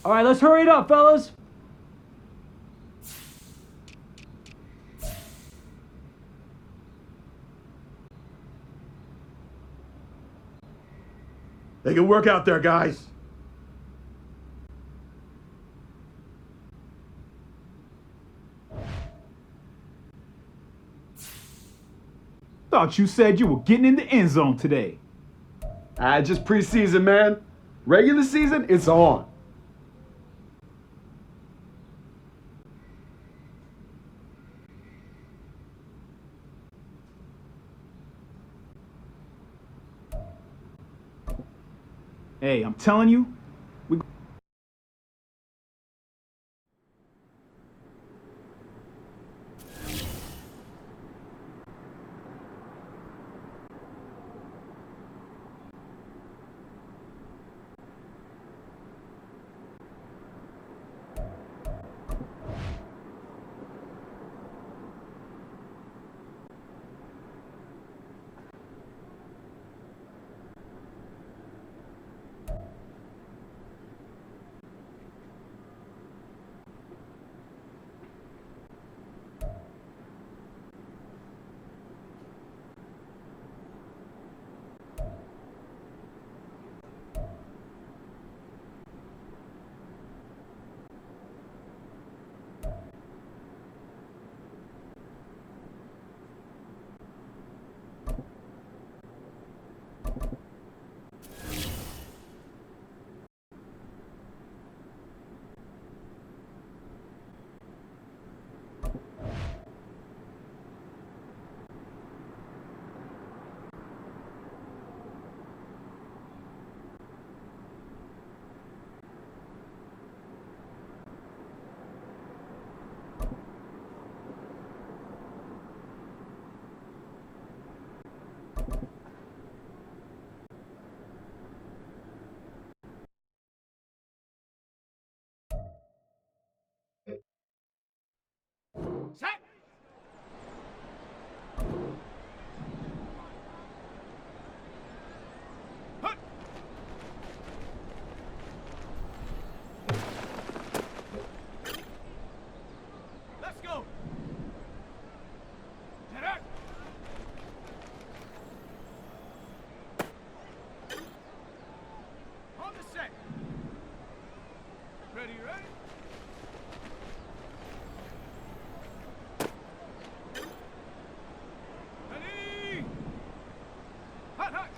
All right, let's hurry it up, fellas. They can work out there, guys. Thought you said you were getting in the end zone today. Just preseason, man. Regular season, it's on. Hey, I'm telling you, we Set. Hut. Let's go. Get up. On the set. Ready, ready? Ready. Hut, hut.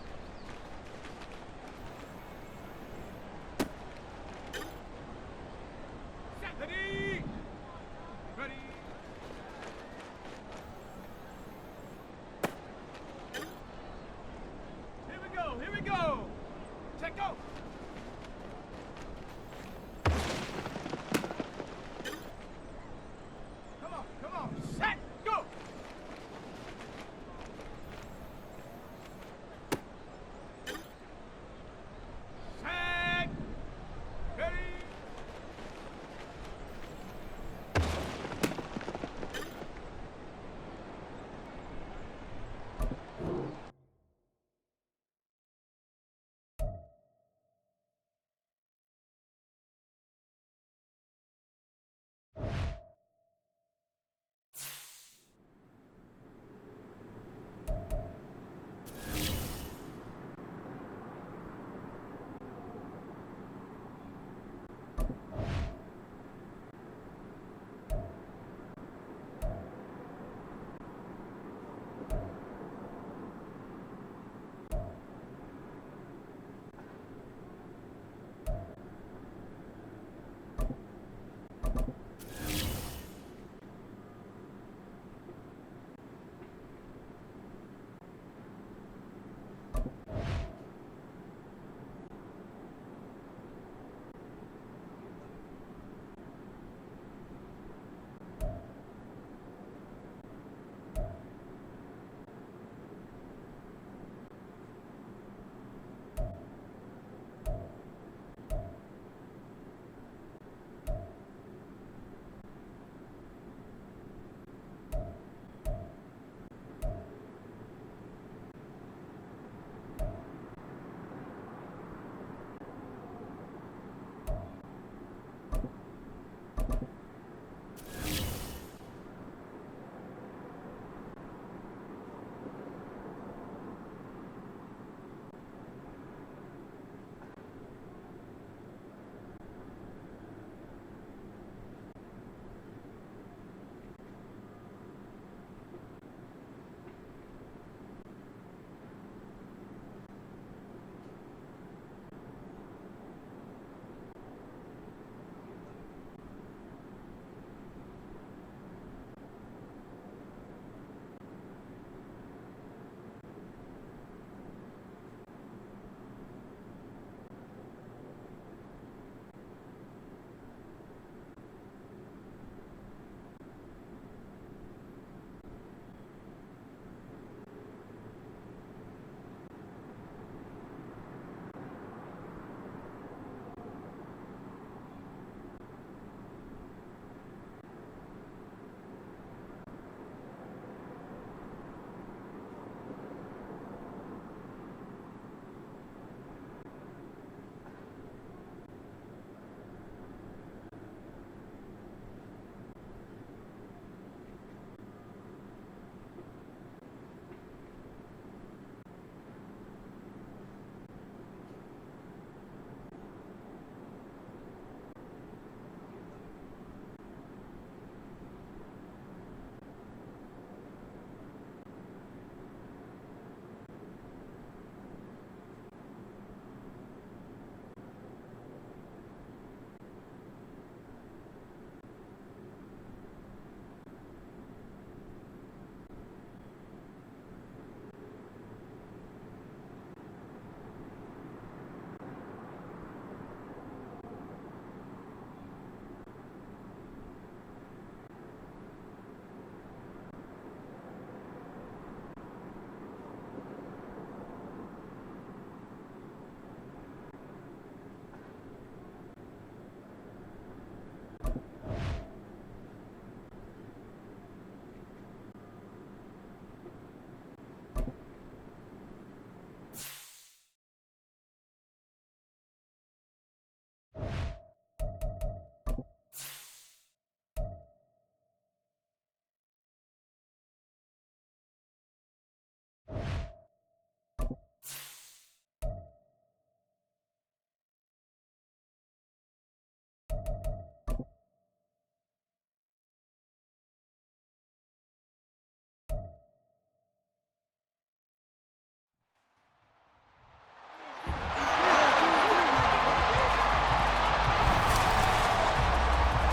Set. Ready. Ready. Here we go. Here we go. Check go. Come on. Come on. Set. Go. Set. Ready.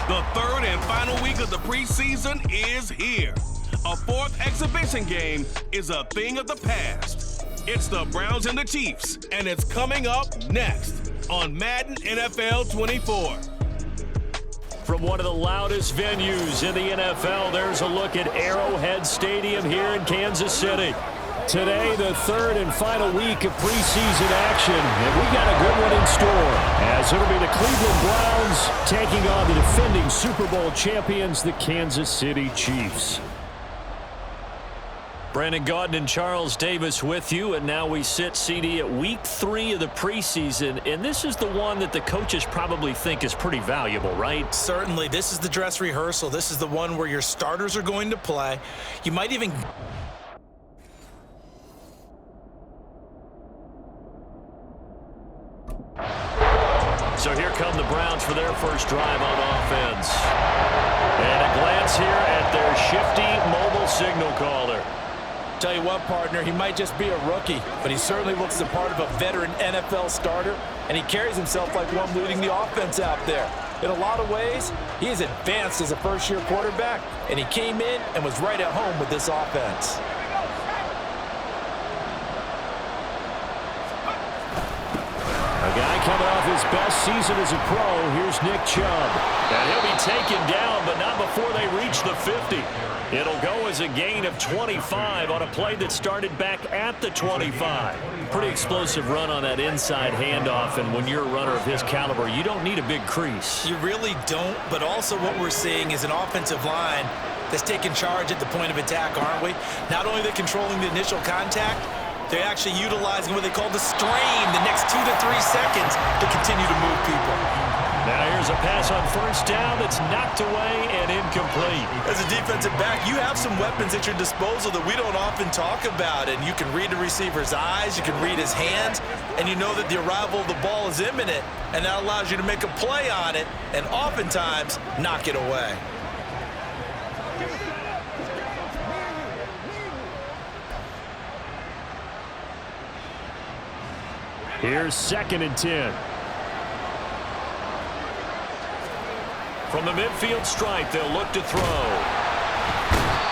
The third and final week of the preseason is here. A fourth exhibition game is a thing of the past. It's the Browns and the Chiefs, and it's coming up next on Madden NFL 24. From one of the loudest venues in the NFL, there's a look at Arrowhead Stadium here in Kansas City. Today, the third and final week of preseason action, and we got a good one in store, as it'll be the Cleveland Browns taking on the defending Super Bowl champions, the Kansas City Chiefs. Brandon Gaudin and Charles Davis with you, and now we sit, CD, at week 3 of the preseason, and this is the one that the coaches probably think is pretty valuable, right? Certainly. This is the dress rehearsal. This is the one where your starters are going to play. You might even... So here come the Browns for their first drive on offense. And a glance here at their shifty mobile signal caller. Tell you what, partner, he might just be a rookie, but he certainly looks the part of a veteran NFL starter, and he carries himself like one leading the offense out there. In a lot of ways, he is advanced as a first-year quarterback, and he came in and was right at home with this offense. A guy coming off his best season as a pro, here's Nick Chubb. And he'll be taken down, but not before they reach the 50. It'll go as a gain of 25 on a play that started back at the 25. Pretty explosive run on that inside handoff, and when you're a runner of his caliber, you don't need a big crease. You really don't, but also what we're seeing is an offensive line that's taking charge at the point of attack, aren't we? Not only are they controlling the initial contact, they're actually utilizing what they call the strain the next 2 to 3 seconds to continue to move people. Now here's a pass on first down that's knocked away and incomplete. As a defensive back, you have some weapons at your disposal that we don't often talk about, and you can read the receiver's eyes, you can read his hands, and you know that the arrival of the ball is imminent, and that allows you to make a play on it and oftentimes knock it away. Here's 2nd and 10. From the midfield stripe, they'll look to throw.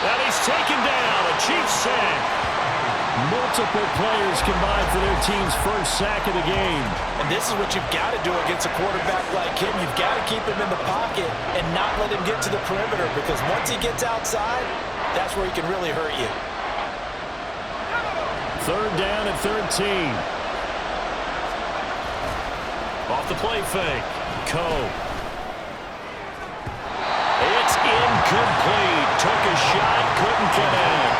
And he's taken down, a Chiefs sack. Multiple players combined for their team's first sack of the game. And this is what you've got to do against a quarterback like him. You've got to keep him in the pocket and not let him get to the perimeter, because once he gets outside, that's where he can really hurt you. 3rd down and 13. Off the play fake. Coe. It's incomplete. Took a shot, couldn't connect.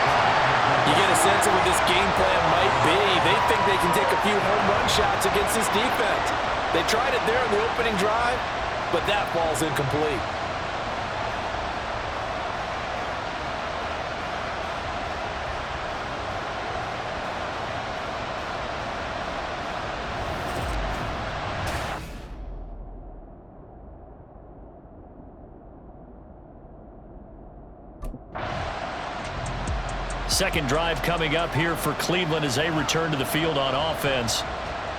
You get a sense of what this game plan might be. They think they can take a few home run shots against this defense. They tried it there in the opening drive, but that ball's incomplete. Second drive coming up here for Cleveland as they return to the field on offense.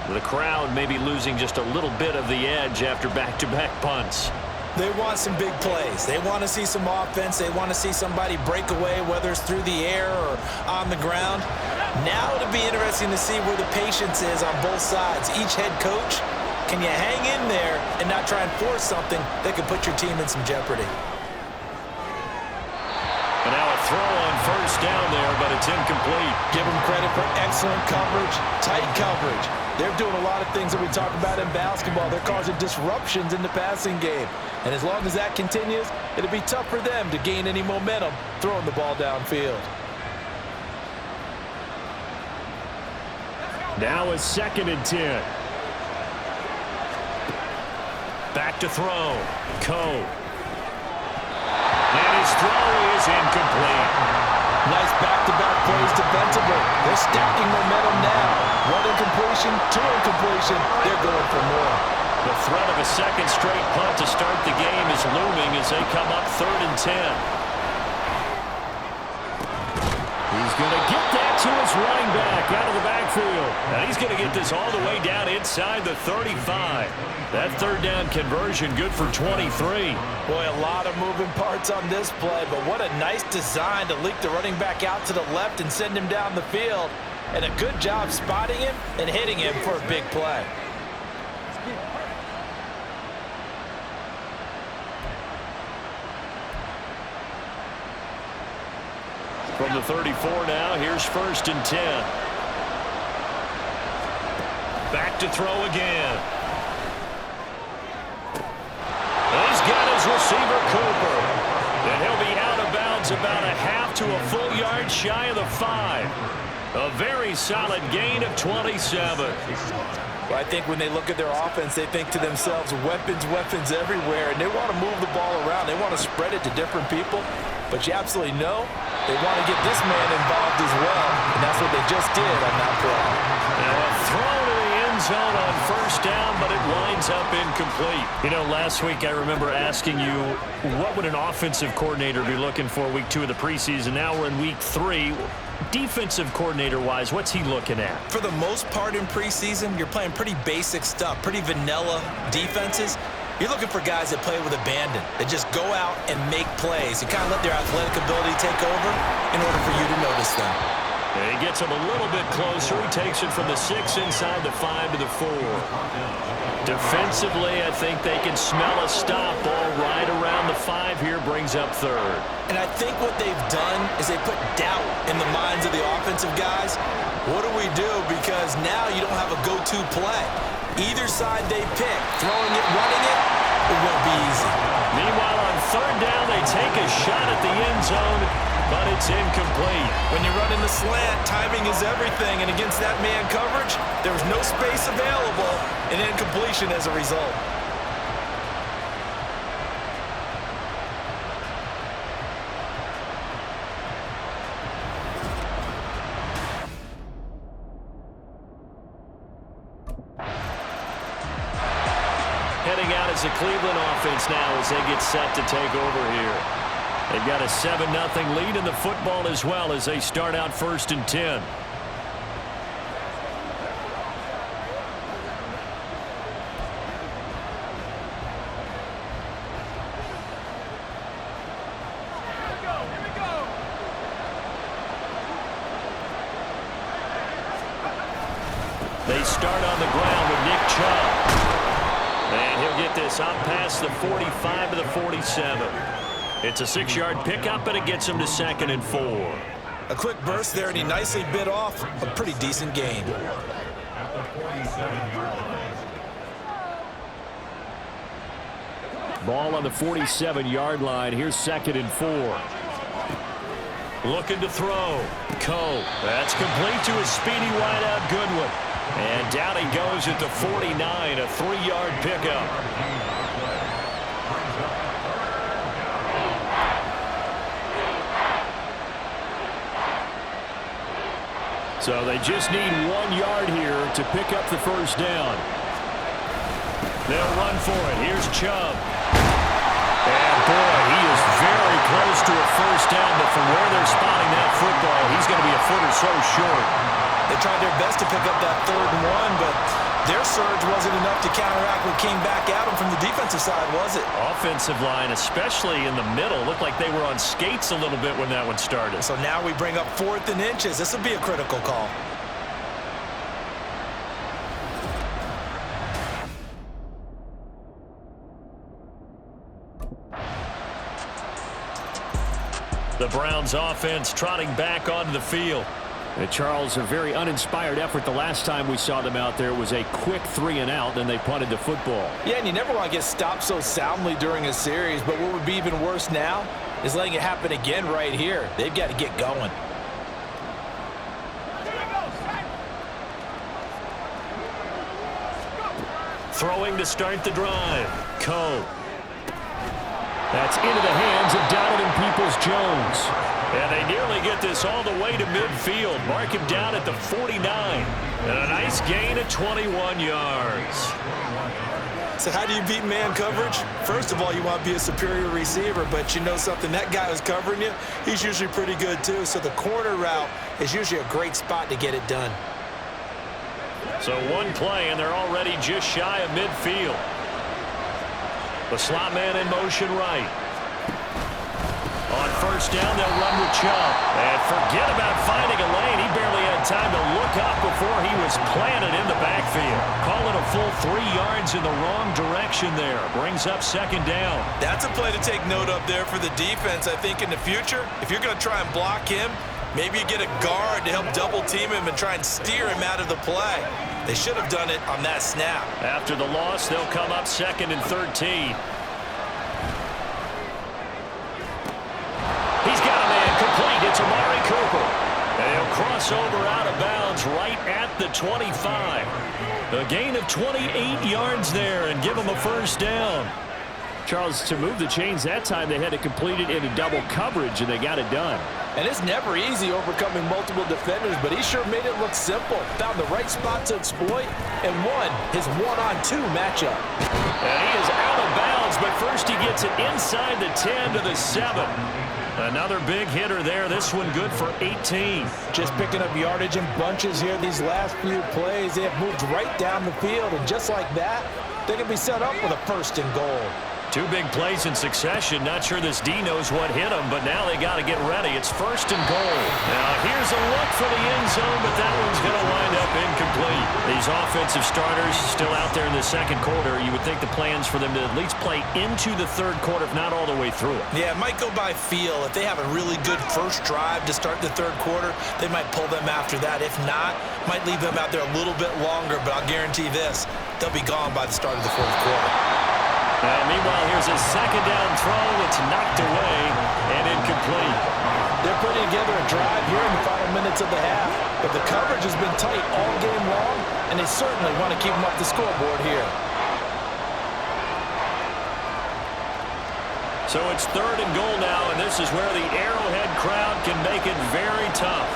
The crowd may be losing just a little bit of the edge after back-to-back punts. They want some big plays. They want to see some offense. They want to see somebody break away, whether it's through the air or on the ground. Now it'll be interesting to see where the patience is on both sides. Each head coach, can you hang in there and not try and force something that could put your team in some jeopardy? And now a throw on first down there, but it's incomplete. Give them credit for excellent coverage, tight coverage. They're doing a lot of things that we talk about in basketball. They're causing disruptions in the passing game. And as long as that continues, it'll be tough for them to gain any momentum throwing the ball downfield. Now a 2nd and 10. Back to throw. Coe. And his throw is incomplete. Nice back-to-back plays defensively. They're stacking momentum now. 1 incompletion, 2 incompletion. They're going for more. The threat of a second straight punt to start the game is looming as they come up 3rd and 10. He's going to get that to his running back out of the backfield. And he's going to get this all the way down inside the 35. That third down conversion good for 23. Boy, a lot of moving parts on this play, but what a nice design to leak the running back out to the left and send him down the field. And a good job spotting him and hitting him for a big play. From the 34 now, here's 1st and 10. Back to throw again. He's got his receiver, Cooper. And he'll be out of bounds about a half to a full yard shy of the 5. A very solid gain of 27. Well, I think when they look at their offense, they think to themselves, weapons, weapons everywhere, and they want to move the ball around. They want to spread it to different people, but you absolutely know they want to get this man involved as well, and that's what they just did on that play. Now a throw to the end zone on 1st down, but it winds up incomplete. You know, last week I remember asking you, what would an offensive coordinator be looking for week 2 of the preseason? Now we're in week 3. Defensive coordinator-wise, what's he looking at? For the most part in preseason, you're playing pretty basic stuff, pretty vanilla defenses. You're looking for guys that play with abandon, that just go out and make plays. You kind of let their athletic ability take over in order for you to notice them. And he gets him a little bit closer. He takes it from the 6 inside the 5 to the 4. Defensively, I think they can smell a stop ball right around the 5 here, brings up 3rd. And I think what they've done is they put doubt in the minds of the offensive guys. What do we do? Because now you don't have a go-to play. Either side they pick, throwing it, running it, it won't be easy. Meanwhile, on 3rd down, they take a shot at the end zone, but it's incomplete. When you run in the slant, timing is everything, and against that man coverage, there was no space available, and incompletion as a result. Heading out as the Cleveland offense now as they get set to take over here. They've got a 7-0 lead in the football as well as they start out 1st and 10. They start on the ground with Nick Chubb. And he'll get this up past the 45 to the 47. It's a 6-yard pickup, and it gets him to 2nd and 4. A quick burst there, and he nicely bit off a pretty decent gain. Ball on the 47-yard line. Here's 2nd and 4. Looking to throw. Cole. That's complete to his speedy wideout Goodwin. And down he goes at the 49, a 3-yard pickup. So they just need 1 yard here to pick up the 1st down. They'll run for it. Here's Chubb. And boy, he is very close to a 1st down, but from where they're spotting that football, he's going to be a foot or so short. They tried their best to pick up that 3rd and 1, but their surge wasn't enough to counteract what came back at them from the defensive side, was it? Offensive line, especially in the middle, looked like they were on skates a little bit when that one started. So now we bring up 4th and inches. This will be a critical call. The Browns offense trotting back onto the field. And Charles, a very uninspired effort the last time we saw them out there. It was a quick 3 and out, then they punted the football. Yeah, and you never want to get stopped so soundly during a series, but what would be even worse now is letting it happen again right here. They've got to get going. Throwing to start the drive. Coe. That's into the hands of Donovan Peoples-Jones. And they nearly get this all the way to midfield. Mark him down at the 49. And a nice gain of 21 yards. So how do you beat man coverage? First of all, you want to be a superior receiver, but you know something, that guy who's covering you, he's usually pretty good too. So the corner route is usually a great spot to get it done. So one play, and they're already just shy of midfield. The slot man in motion right. On first down, they'll run with Chubb. And forget about finding a lane. He barely had time to look up before he was planted in the backfield. Call it a full 3 yards in the wrong direction there. Brings up second down. That's a play to take note of there for the defense. I think in the future, if you're going to try and block him, maybe you get a guard to help double team him and try and steer him out of the play. They should have done it on that snap. After the loss, they'll come up 2nd and 13. He's got a man complete. It's Amari Cooper. And he'll cross over out of bounds right at the 25. A gain of 28 yards there and give him a first down. Charles, to move the chains that time, they had to complete it in a double coverage, and they got it done. And it's never easy overcoming multiple defenders, but he sure made it look simple. Found the right spot to exploit and won his 1-on-2 matchup. And he is out of bounds, but first he gets it inside the 10 to the 7. Another big hitter there. This one good for 18. Just picking up yardage in bunches here these last few plays. They have moved right down the field, and just like that, they can be set up with a 1st and goal. 2 big plays in succession. Not sure this D knows what hit him, but now they got to get ready. It's 1st and goal. Now here's a look for the end zone, but that one's going to wind up incomplete. These offensive starters still out there in the 2nd quarter. You would think the plans for them to at least play into the 3rd quarter, if not all the way through it. Yeah, it might go by feel. If they have a really good first drive to start the 3rd quarter, they might pull them after that. If not, might leave them out there a little bit longer, but I'll guarantee this, they'll be gone by the start of the 4th quarter. Meanwhile, here's a 2nd down throw. It's knocked away and incomplete. They're putting together a drive here in the final minutes of the half, but the coverage has been tight all game long, and they certainly want to keep them up the scoreboard here. So it's 3rd and goal now, and this is where the Arrowhead crowd can make it very tough.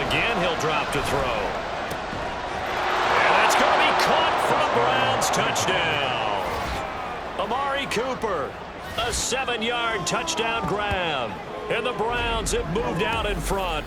Again, he'll drop to throw. And it's going to be caught for the Browns. Touchdown. Amari Cooper, a 7-yard touchdown grab. And the Browns have moved out in front.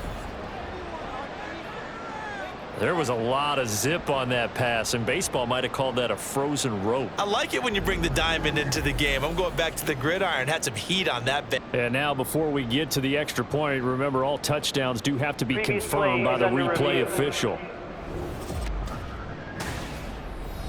There was a lot of zip on that pass, and baseball might have called that a frozen rope. I like it when you bring the diamond into the game. I'm going back to the gridiron. Had some heat on that bit. And now before we get to the extra point, remember all touchdowns do have to be confirmed by the replay official.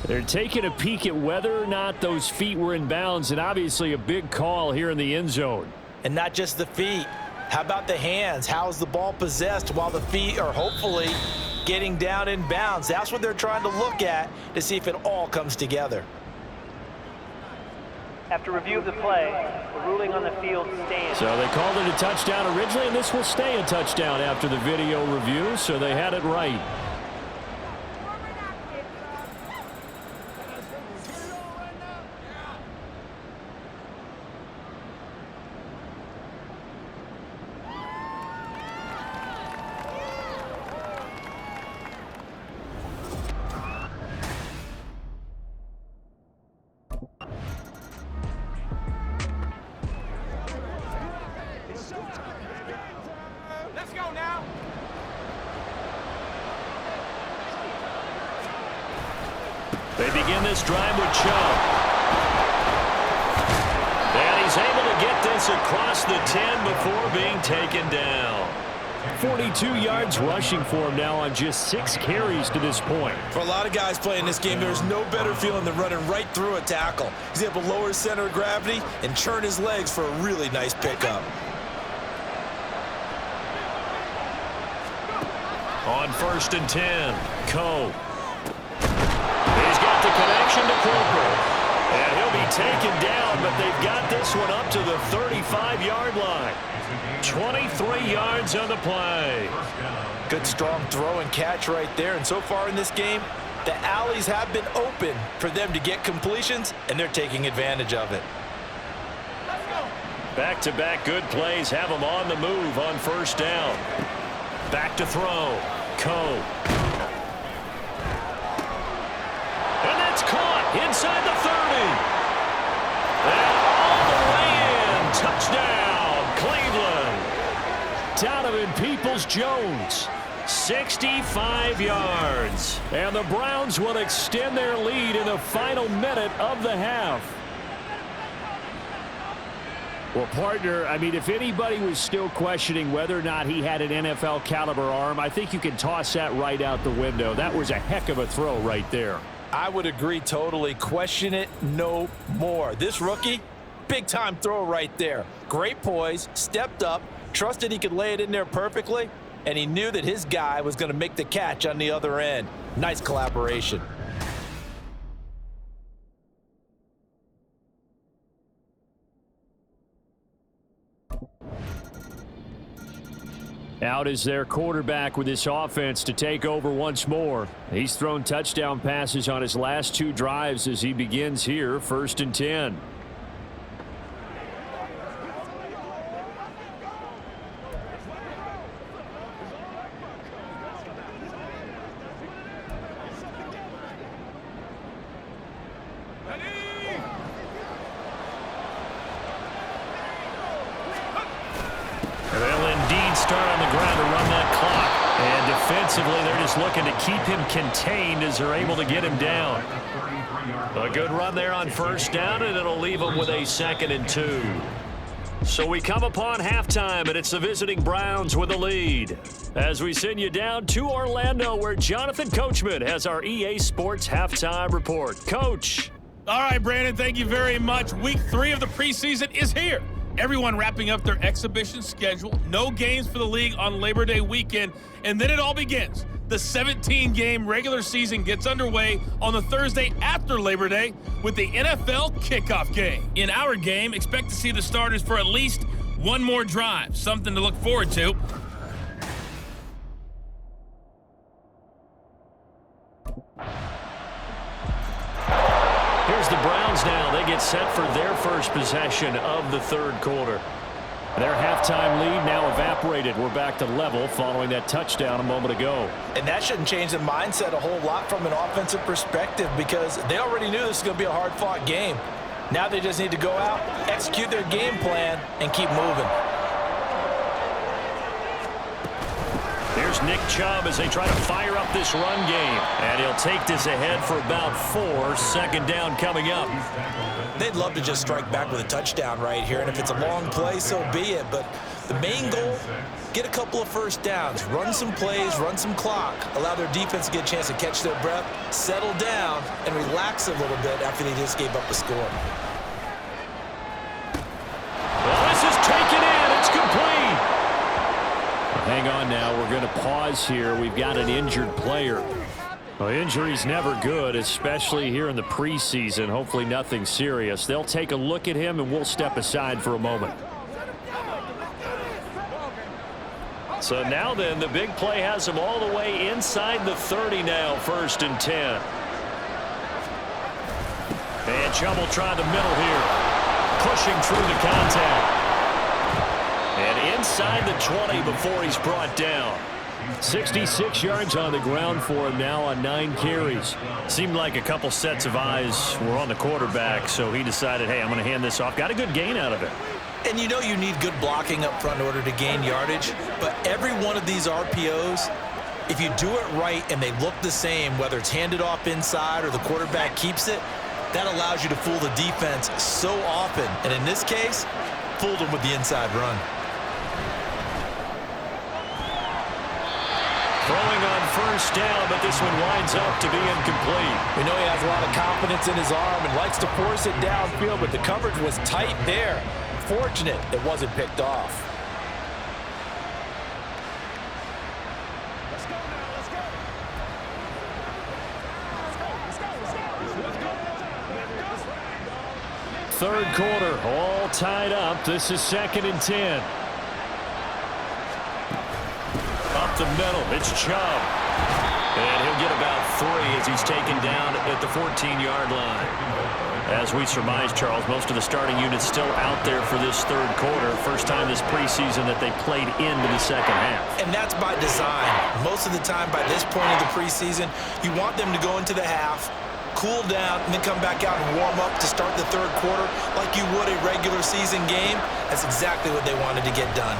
They're taking a peek at whether or not those feet were in bounds, and obviously a big call here in the end zone. And not just the feet. How about the hands? How is the ball possessed while the feet are hopefully getting down in bounds? That's what they're trying to look at to see if it all comes together. After review of the play, the ruling on the field stands. So they called it a touchdown originally, and this will stay a touchdown after the video review, so they had it right. Let's go now. They begin this drive with Chubb. And he's able to get this across the 10 before being taken down. 42 yards rushing for him now on just 6 carries to this point. For a lot of guys playing this game, there's no better feeling than running right through a tackle. He's able to lower his center of gravity and churn his legs for a really nice pickup. On 1st and 10, Coe. He's got the connection to Cooper. And he'll be taken down, but they've got this one up to the 35-yard line. 23 yards on the play. Good strong throw and catch right there. And so far in this game, the alleys have been open for them to get completions, and they're taking advantage of it. Back-to-back good plays have them on the move on 1st down. Back to throw. Coe. inside the 30. And all the way in. Touchdown, Cleveland. Donovan Peoples-Jones, 65 yards. And the Browns will extend their lead in the final minute of the half. Well, partner, I mean, if anybody was still questioning whether or not he had an NFL caliber arm, I think you can toss that right out the window. That was a heck of a throw right there. I would agree totally. Question it no more. This rookie, big-time throw right there. Great poise, stepped up, trusted he could lay it in there perfectly, and he knew that his guy was going to make the catch on the other end. Nice collaboration. Out is their quarterback with this offense to take over once more. He's thrown touchdown passes on his last 2 drives as he begins here, 1st and 10. Start on the ground to run that clock. And defensively, they're just looking to keep him contained as they're able to get him down. A good run there on 1st down, and it'll leave them with a 2nd and 2. So we come upon halftime, and it's the visiting Browns with the lead. As we send you down to Orlando, where Jonathan Coachman has our EA Sports halftime report. Coach. All right, Brandon, thank you very much. Week 3 of the preseason is here. Everyone wrapping up their exhibition schedule. No games for the league on Labor Day weekend. And then it all begins. The 17-game regular season gets underway on the Thursday after Labor Day with the NFL kickoff game. In our game, expect to see the starters for at least one more drive. Something to look forward to. Here's the Browns now. They get set for their first possession of the 3rd quarter. Their halftime lead now evaporated. We're back to level following that touchdown a moment ago. And that shouldn't change the mindset a whole lot from an offensive perspective because they already knew this was going to be a hard-fought game. Now they just need to go out, execute their game plan, and keep moving. Here's Nick Chubb as they try to fire up this run game. And he'll take this ahead for about 4. 2nd down coming up. They'd love to just strike back with a touchdown right here, and if it's a long play, so be it. But the main goal, get a couple of 1st downs, run some plays, run some clock, allow their defense to get a chance to catch their breath, settle down, and relax a little bit after they just gave up a score. Well, this is taken in. It's complete. Hang on now. We're going to pause here. We've got an injured player. Well, injury's never good, especially here in the preseason. Hopefully nothing serious. They'll take a look at him, and we'll step aside for a moment. So now then, the big play has him all the way inside the 30 now, 1st and 10. And Chubb will try the middle here. Pushing through the contact. And inside the 20 before he's brought down. 66 yards on the ground for him now on 9 carries. Seemed like a couple sets of eyes were on the quarterback, so he decided, hey, I'm going to hand this off. Got a good gain out of it. And you know you need good blocking up front in order to gain yardage, but every one of these RPOs, if you do it right and they look the same, whether it's handed off inside or the quarterback keeps it, that allows you to fool the defense so often. And in this case, fooled them with the inside run. Throwing on 1st down, but this one winds up to be incomplete. We know he has a lot of confidence in his arm and likes to force it downfield, but the coverage was tight there. Fortunate it wasn't picked off. Let's go now, let's go. Third quarter, all tied up. This is 2nd and 10. Up the middle, it's Chubb. And he'll get about 3 as he's taken down at the 14-yard line. As we surmise, Charles, most of the starting units still out there for this 3rd quarter. First time this preseason that they played into the 2nd half. And that's by design. Most of the time by this point of the preseason, you want them to go into the half, cool down, and then come back out and warm up to start the third quarter like you would a regular season game. That's exactly what they wanted to get done.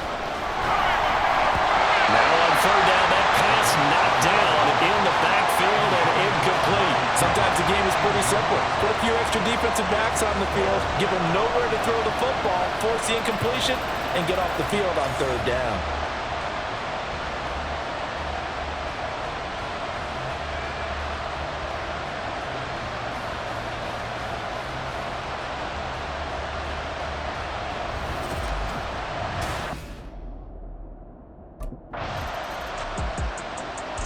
Now on third down, that pass knocked down in the backfield and incomplete. Sometimes the game is pretty simple. Put a few extra defensive backs on the field, give them nowhere to throw the football, force the incompletion, and get off the field on third down.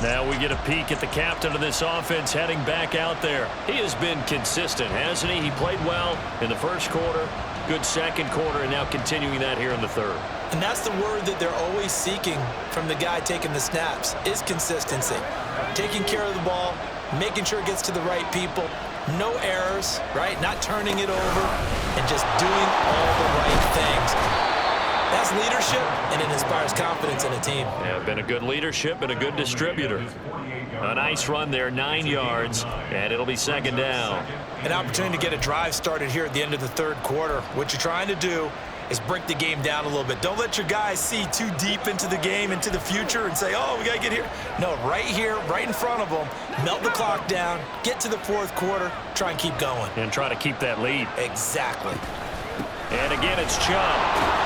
Now we get a peek at the captain of this offense heading back out there. He has been consistent, hasn't he? He played well in the first quarter, good second quarter, and now continuing that here in the third. And that's the word that they're always seeking from the guy taking the snaps, is consistency. Taking care of the ball, making sure it gets to the right people, no errors, right? Not turning it over, and just doing all the right things. That's leadership, and it inspires confidence in a team. Yeah, been a good leadership and a good distributor. A nice run there, 9 yards, and it'll be second down. An opportunity to get a drive started here at the end of the third quarter. What you're trying to do is break the game down a little bit. Don't let your guys see too deep into the game, into the future, and say, oh, we got to get here. No, right here, right in front of them, melt the clock down, get to the fourth quarter, try and keep going. And try to keep that lead. Exactly. And again, it's Chubb.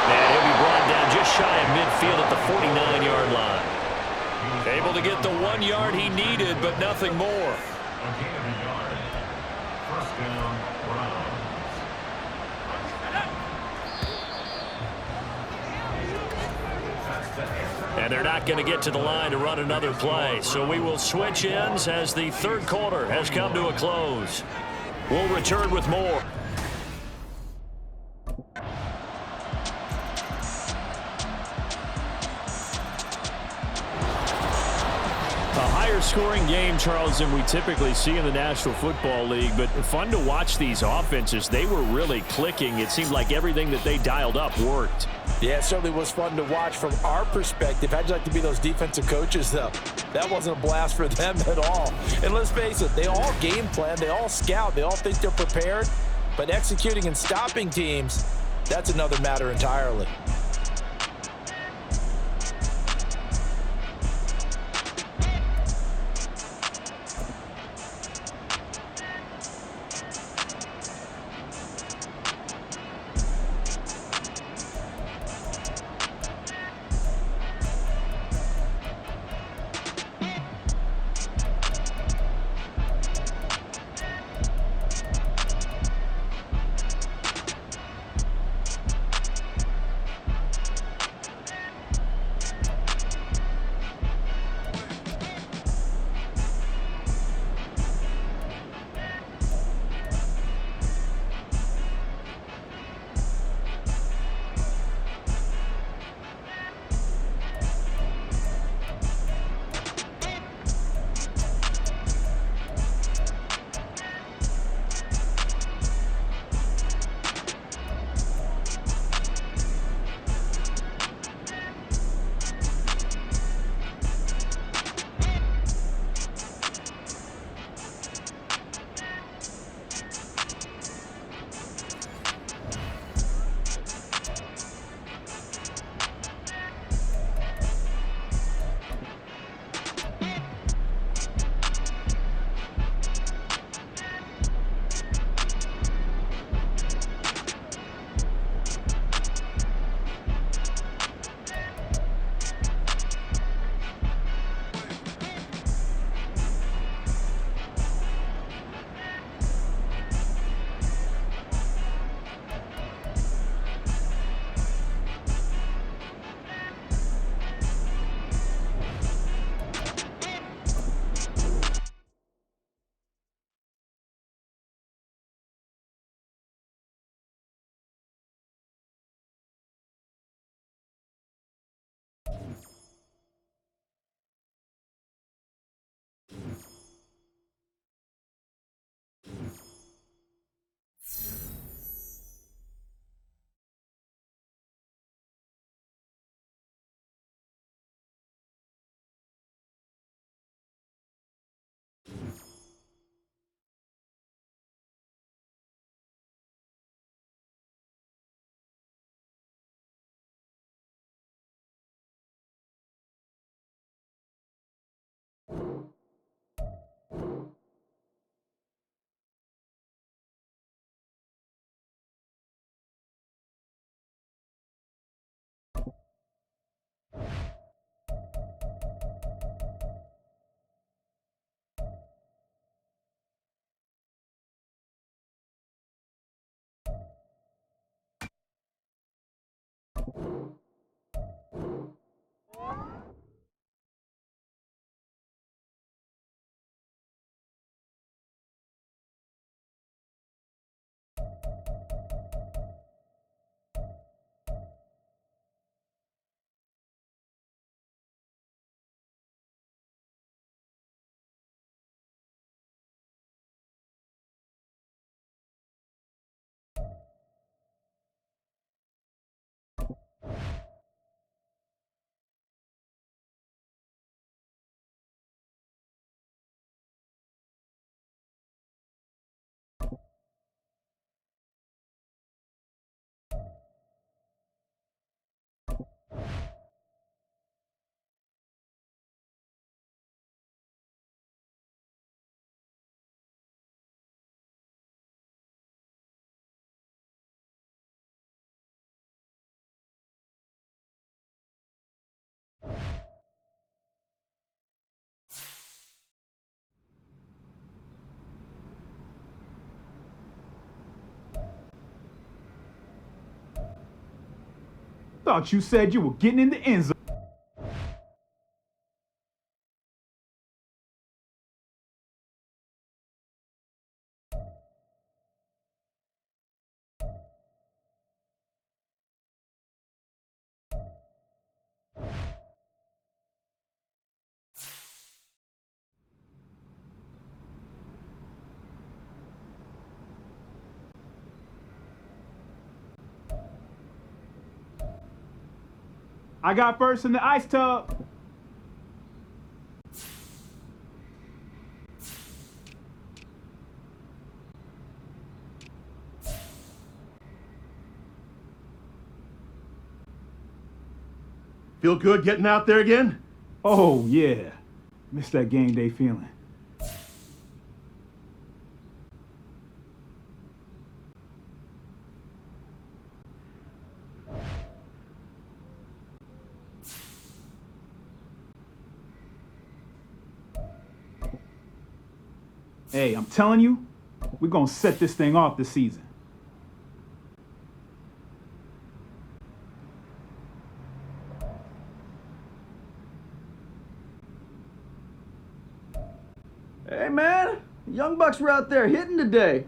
And he'll be brought down just shy of midfield at the 49-yard line. Able to get the 1 yard he needed, but nothing more. And they're not going to get to the line to run another play. So we will switch ends as the third quarter has come to a close. We'll return with more. Scoring game, Charles, than we typically see in the National Football League, but fun to watch these offenses. They were really clicking. It seemed like everything that they dialed up worked. Yeah, it certainly was fun to watch from our perspective. How'd you like to be those defensive coaches, though? That wasn't a blast for them at all. And let's face it, they all game plan, they all scout, they all think they're prepared, but executing and stopping teams, that's another matter entirely. Thought you said you were getting in the end zone. I got first in the ice tub. Feel good getting out there again? Oh, yeah. Missed that game day feeling. Hey, I'm telling you, we're going to set this thing off this season. Hey, man. Young Bucks were out there hitting today.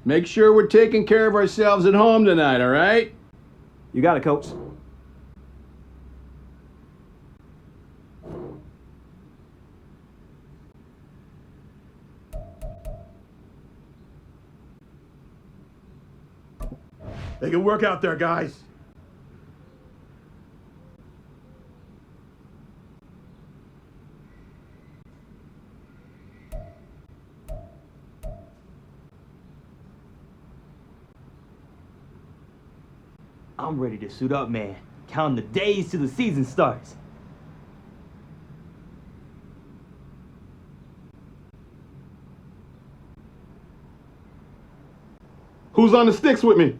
Make sure we're taking care of ourselves at home tonight, all right? You got it, Coach. They can work out there, guys. I'm ready to suit up, man. Counting the days till the season starts. Who's on the sticks with me?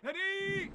Ready?